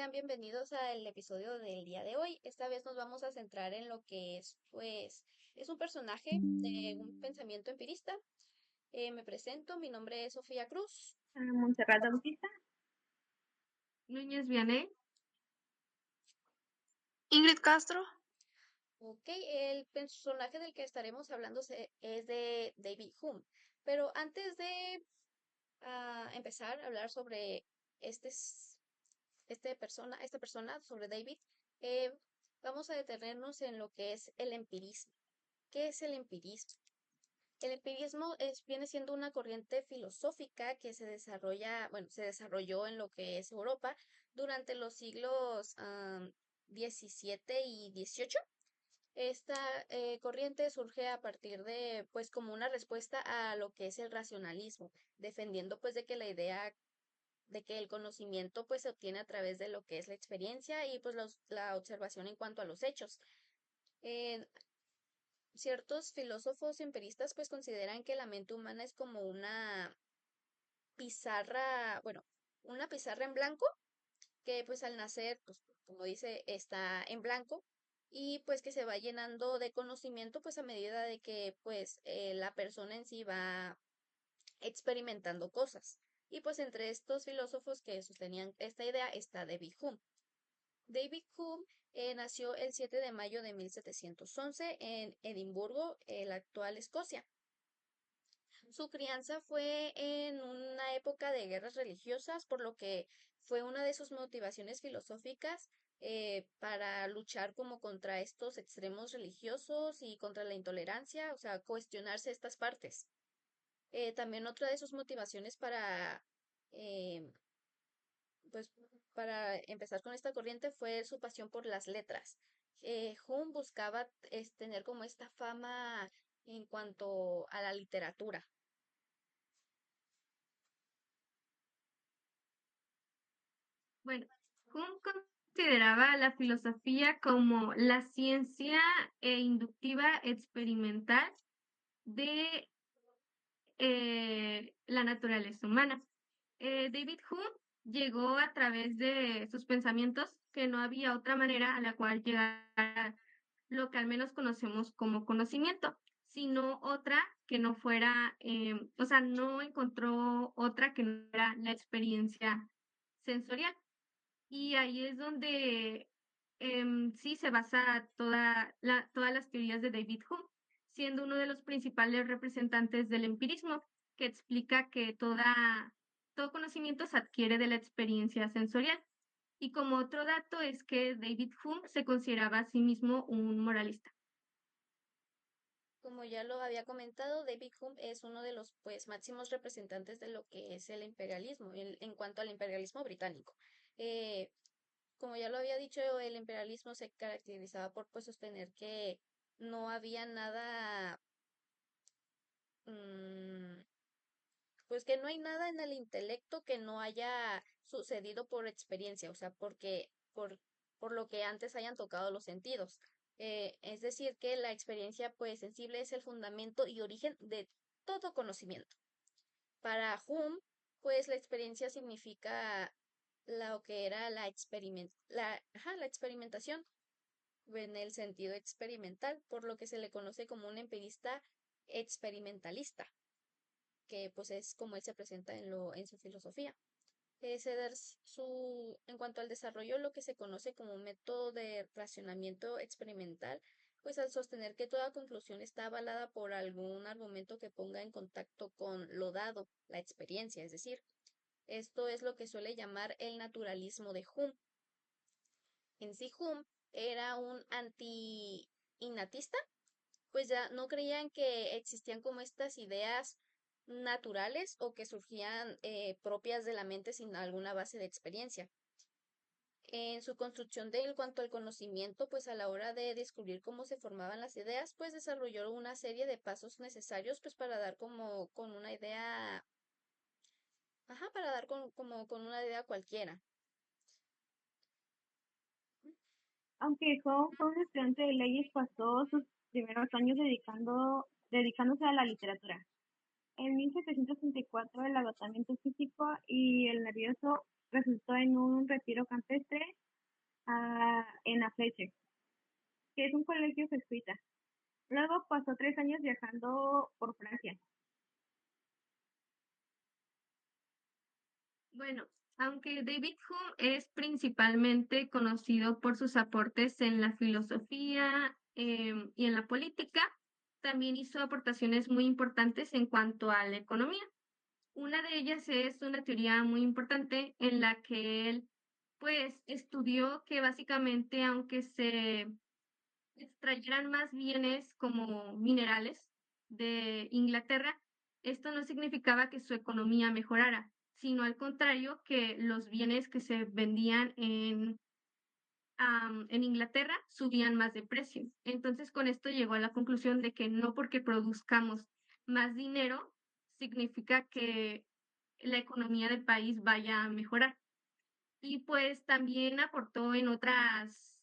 sean bienvenidos al episodio del día de hoy. Esta vez nos vamos a centrar en lo que es, pues, es un personaje de un pensamiento empirista. Me presento, mi nombre es Sofía Cruz. Montserrat Bautista. Núñez Vianney. Ingrid Castro. Ok, el personaje del que estaremos hablando es de David Hume. Pero antes de empezar a hablar sobre este, esta persona, sobre David, eh, vamos a detenernos en lo que es el empirismo. ¿Qué es el empirismo? El empirismo viene siendo una corriente filosófica que se desarrolló en lo que es Europa durante los siglos XVII y XVIII. Esta corriente surge a partir de, pues, como una respuesta a lo que es el racionalismo, defendiendo, pues, de que la idea de que el conocimiento, pues, se obtiene a través de lo que es la experiencia y, pues, la observación en cuanto a los hechos. Eh, Ciertos filósofos empiristas pues consideran que la mente humana es como una pizarra, bueno, una pizarra en blanco que pues al nacer, pues como dice, está en blanco y pues que se va llenando de conocimiento pues a medida de que pues la persona en sí va experimentando cosas. Y pues entre estos filósofos que sostenían esta idea está David Hume. David Hume nació el 7 de mayo de 1711 en Edimburgo, la actual Escocia. Su crianza fue en una época de guerras religiosas, por lo que fue una de sus motivaciones filosóficas para luchar como contra estos extremos religiosos y contra la intolerancia, o sea, cuestionarse estas partes. También otra de sus motivaciones eh, pues, para empezar con esta corriente fue su pasión por las letras. Hume buscaba tener como esta fama en cuanto a la literatura. Bueno, Hume consideraba la filosofía como la ciencia inductiva experimental de la naturaleza humana. David Hume llegó a través de sus pensamientos que no había otra manera a la cual llegar a lo que al menos conocemos como conocimiento, sino otra que no fuera, o sea, no encontró otra que no era la experiencia sensorial. Y ahí es donde sí se basa todas las teorías de David Hume, siendo uno de los principales representantes del empirismo, que explica que todo conocimiento se adquiere de la experiencia sensorial. Y como otro dato es que David Hume se consideraba a sí mismo un moralista. Como ya lo había comentado, David Hume es uno de los pues máximos representantes de lo que es el imperialismo, en cuanto al imperialismo británico. Eh, Como ya lo había dicho, el imperialismo se caracterizaba por pues sostener que no había nada, mm, pues que no hay nada en el intelecto que no haya sucedido por experiencia, o sea, por lo que antes hayan tocado los sentidos. Es decir, que la experiencia pues sensible es el fundamento y origen de todo conocimiento. Para Hume, pues la experiencia significa lo que era la experimentación en el sentido experimental, por lo que se le conoce como un empirista experimentalista, que pues es como él se presenta en su filosofía. En cuanto al desarrollo, lo que se conoce como un método de racionamiento experimental, pues al sostener que toda conclusión está avalada por algún argumento que ponga en contacto con lo dado, la experiencia, es decir, esto es lo que suele llamar el naturalismo de Hume. En sí, Hume era un anti-innatista, pues ya no creían que existían como estas ideas naturales o que surgían propias de la mente sin alguna base de experiencia. En su construcción de en cuanto al conocimiento, pues a la hora de descubrir cómo se formaban las ideas, pues desarrolló una serie de pasos necesarios pues para dar como con una idea, ajá, para dar como con una idea cualquiera. Aunque fue un estudiante de leyes, pasó sus primeros años dedicándose a la literatura. En 1734 el agotamiento físico y el nervioso resultó en un retiro campestre en la Fletcher, que es un colegio jesuita. Luego pasó 3 años viajando por Francia. Bueno, aunque David Hume es principalmente conocido por sus aportes en la filosofía y en la política, también hizo aportaciones muy importantes en cuanto a la economía. Una de ellas es una teoría muy importante en la que él, pues, estudió que básicamente, aunque se extrayeran más bienes como minerales de Inglaterra, esto no significaba que su economía mejorara, sino al contrario, que los bienes que se vendían en Inglaterra subían más de precio. Entonces, con esto llegó a la conclusión de que no porque produzcamos más dinero significa que la economía del país vaya a mejorar. Y pues también aportó en otras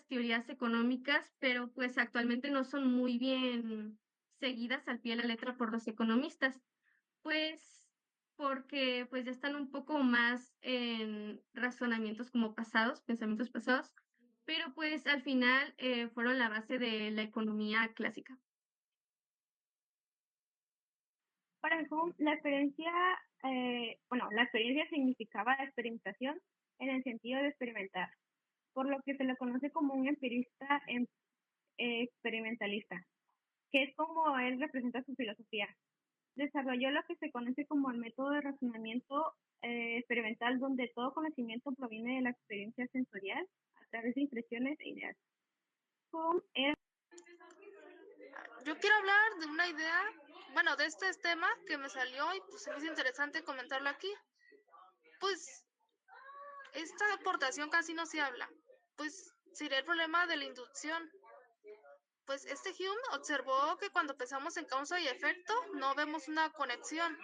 teorías económicas, pero pues actualmente no son muy bien seguidas al pie de la letra por los economistas, pues porque pues ya están un poco más en razonamientos como pasados, pensamientos pasados, pero pues al final fueron la base de la economía clásica. Para Hume, la experiencia significaba experimentación en el sentido de experimentar, por lo que se le conoce como un empirista experimentalista, que es como él representa su filosofía. Desarrolló lo que se conoce como el método de razonamiento experimental, donde todo conocimiento proviene de la experiencia sensorial a través de impresiones e ideas. Hume era Yo quiero hablar de una idea, bueno, de este tema que me salió y pues se me hizo interesante comentarlo aquí. Pues esta aportación casi no se habla, pues sería el problema de la inducción. Pues este Hume observó que cuando pensamos en causa y efecto no vemos una conexión,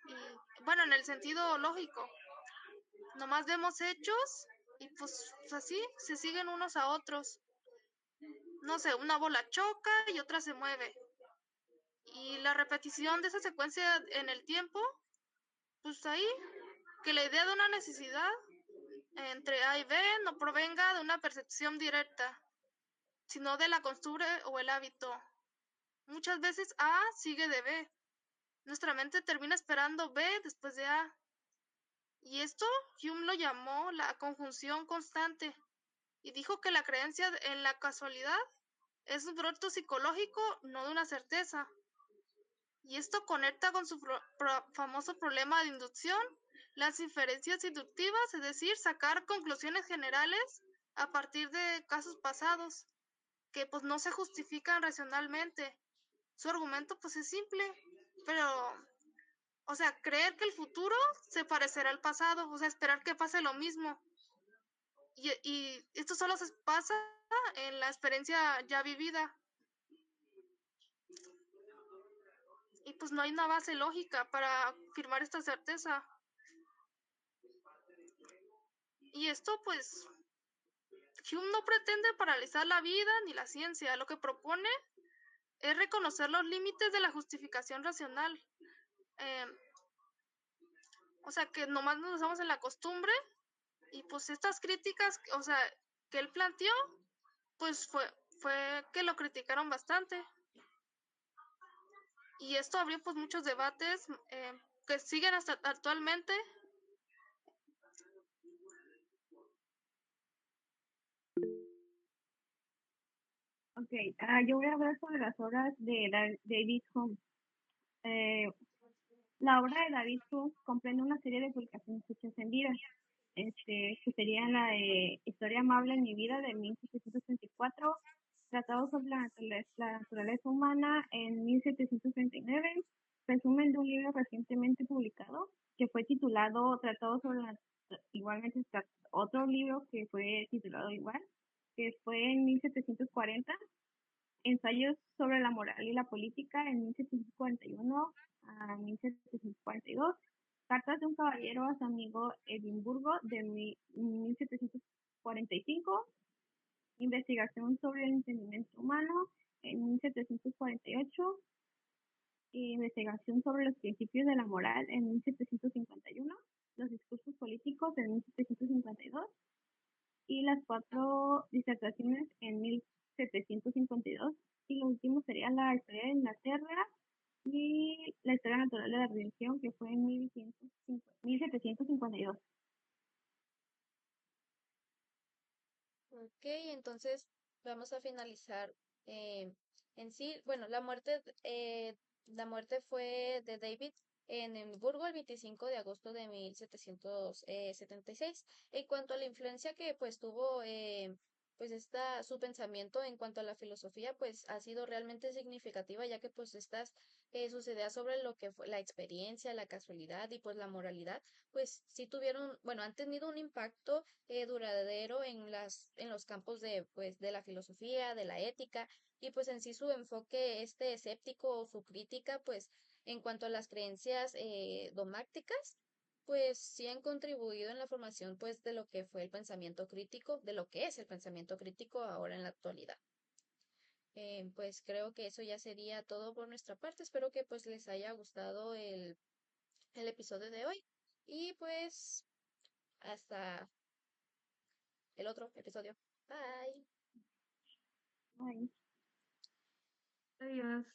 y bueno, en el sentido lógico, nomás vemos hechos y pues así se siguen unos a otros. No sé, una bola choca y otra se mueve. Y la repetición de esa secuencia en el tiempo, pues ahí, que la idea de una necesidad entre A y B no provenga de una percepción directa, sino de la costumbre o el hábito. Muchas veces A sigue de B. Nuestra mente termina esperando B después de A. Y esto Hume lo llamó la conjunción constante y dijo que la creencia en la casualidad es un producto psicológico, no de una certeza. Y esto conecta con su famoso problema de inducción, las inferencias inductivas, es decir, sacar conclusiones generales a partir de casos pasados, que pues no se justifican racionalmente. Su argumento pues es simple, pero, o sea, creer que el futuro se parecerá al pasado, o sea, esperar que pase lo mismo. Y esto solo se pasa en la experiencia ya vivida. Y pues no hay una base lógica para afirmar esta certeza. Y esto pues Hume no pretende paralizar la vida ni la ciencia, lo que propone es reconocer los límites de la justificación racional. Eh, o sea, que nomás nos basamos en la costumbre y pues estas críticas, o sea, que él planteó, pues fue que lo criticaron bastante. Y esto abrió pues muchos debates que siguen hasta actualmente. yo voy a hablar sobre las obras de David Hume. La obra de David Hume comprende una serie de publicaciones hechas en vida, que serían la de Historia amable en mi vida de 1734, Tratado sobre la naturaleza humana en 1739, resumen de un libro recientemente publicado que fue titulado Tratado sobre la igualmente está otro libro que fue titulado igual, que fue en 1740, Ensayos sobre la moral y la política en 1741 a 1742, Cartas de un caballero a su amigo Edimburgo de 1745, Investigación sobre el entendimiento humano en 1748, Investigación sobre los principios de la moral en 1751, los discursos políticos en 1752 y las 4 disertaciones en 1752. Y lo último sería la historia de Inglaterra y la historia natural de la religión, que fue en 1752. Ok, entonces vamos a finalizar en sí. Bueno, la muerte fue de David en Edimburgo el 25 de agosto de 1776. En cuanto a la influencia que pues tuvo pues su pensamiento en cuanto a la filosofía, pues ha sido realmente significativa, ya que pues sus ideas sobre lo que fue la experiencia, la casualidad y pues la moralidad, pues sí tuvieron, bueno, han tenido un impacto duradero en los campos de la filosofía, de la ética, y pues en sí su enfoque escéptico o su crítica, pues en cuanto a las creencias dogmáticas, pues sí han contribuido en la formación pues de lo que fue el pensamiento crítico, de lo que es el pensamiento crítico ahora en la actualidad. Pues creo que eso ya sería todo por nuestra parte. Espero que pues les haya gustado el episodio de hoy y pues hasta el otro episodio. Bye. Ay. Adiós.